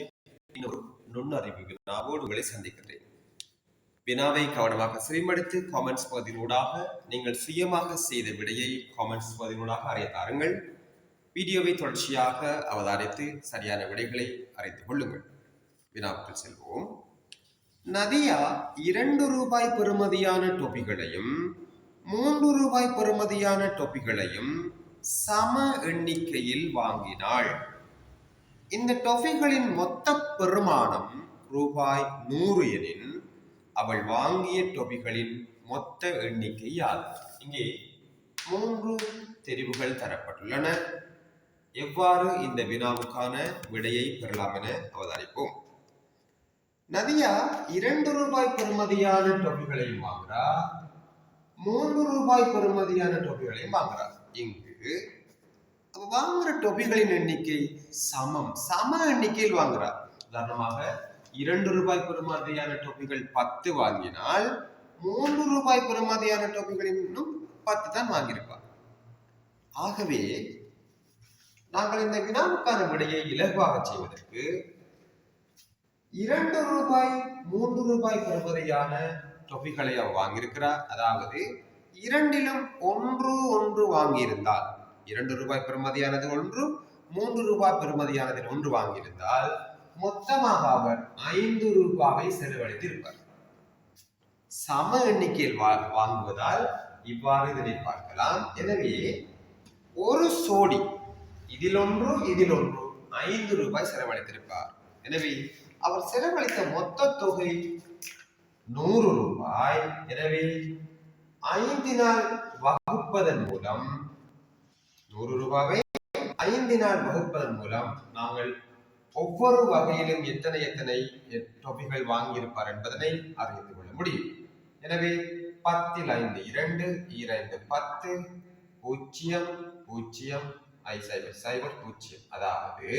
இருக்கக்கூடிய இன்னொரு நுண்ணறிவு வினாவோடு உங்களை சந்திக்கிறேன். வினாவை கவனமாக செவிமடுத்து காமெண்ட்ஸ் பகுதியினூடாக நீங்கள் சுயமாக செய்த விடையை காமெண்ட்ஸ் பகுதியினூடாக அறிய தாருங்கள். வீடியோவை தொடர்ச்சியாக அவதானித்து சரியான விடைகளை அறிந்து கொள்ளுங்கள். வினாவுக்கு செல்வோம். நதியா 2 ரூபாய் பெறுமதியான டொபிகளையும் 3 ரூபாய் பெறுமதியான டொபிகளையும் சம எண்ணிக்கையில் வாங்கினாள். இந்த டொஃபிகளின் மொத்த பெறுமானம் ரூபாய் 100 எனின் அவள் வாங்கிய டொபிகளின் மொத்த எண்ணிக்கை யாது? இங்கே 3 தெரிவுகள் தரப்பட்டுள்ளன. எவ்வாறு இந்த வினாவுக்கான விடையை பெறலாம் என அவதானிப்போம். நதியா 2 ரூபாய் பெறுமதியான டொபிகளையும் வாங்குறா, 3 ரூபாய் பெறுமதியான டொபிகளையும் வாங்குறா. இங்கு வாங்குற டொபிகளின் எண்ணிக்கை சம எண்ணிக்கையில் வாங்குறார். உதாரணமாக 2 ரூபாய் பெறுமதியான டொபிகள் 10 வாங்கினால் 3 ரூபாய் பெறுமதியான டொபிகளின் 10 தான் வாங்கியிருப்பார். ஆகவே நாங்கள் இந்த வினாவுக்கான விடையை இலகுவாக செய்வதற்கு 2 ரூபாய் 3 ரூபாய் பெறுமதியான டொபிகளை அவர் வாங்கியிருக்கிறார். அதாவது இரண்டிலும் ஒன்று வாங்கியிருந்தால் 2 ரூபாய் பெறுமதியானது 1, 3 ரூபாய் பெறுமதியானது 1 வாங்கியிருந்தால் மொத்தமாக அவர் 5 ரூபாயை செலவழித்திருப்பார். சம எண்ணிக்கையில் வாங்குவதால் இவ்வாறு இதனை பார்க்கலாம். எனவே ஒரு சோடி இதில் ஒன்று 5 ரூபாய் செலவழித்திருப்பார். எனவே அவர் செலவழித்த மொத்த தொகை 100 ரூபாய். எனவே 5 வகுப்பதன் மூலம் 100 ரூபாவை 5 வகுப்பதன் மூலம் நாங்கள் ஒவ்வொரு வகையிலும் எத்தனை டொபிகள் வாங்கியிருப்பார் என்பதனை அறிந்து கொள்ள முடியும். எனவே 10 5 2 2 10 0 0 5 0 0. அதாவது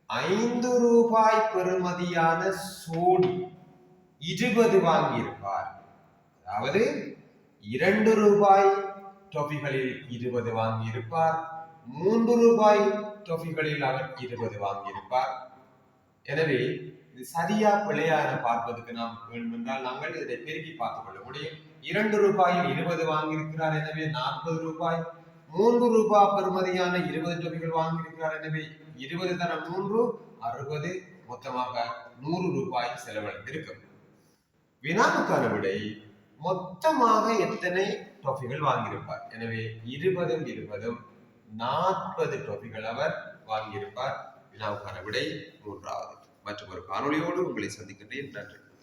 5 ரூபாய் பெறுமதியான சோடி 20 வாங்கியிருப்பார். அதாவது 2 ரூபாய் டொபிகளில் 20 வாங்கியிருப்பார், 3 ரூபாய் டொபிகளில் அவர் 20 வாங்கியிருப்பார். எனவே இது சரியா பிழையா என பார்ப்பதற்கு நாம் வேண்டுமென்றால் நாங்கள் இதை பெருக்கி பார்த்துக் கொள்ள முடியும். 2 ரூபாயில் 20 வாங்கியிருக்கிறார், எனவே 40 ரூபாய். 3 ரூபாய் பெறுமதியான 20 டொபிகள் வாங்கியிருக்கிறார், எனவே 20 தரம் 3 60, மொத்தமாக 100 ரூபாய் செலவழித்திருக்கும். வினாவுக்கான விடை மொத்தமாக எத்தனை டொபிகள் வாங்கியிருப்பார். எனவே 20 40 டொபிகள் அவர் வாங்கியிருப்பார். வினாவுக்கான விடை 3வது. மற்றும் ஒரு காணொளியோடு உங்களை சந்திக்கின்றேன். நன்றி.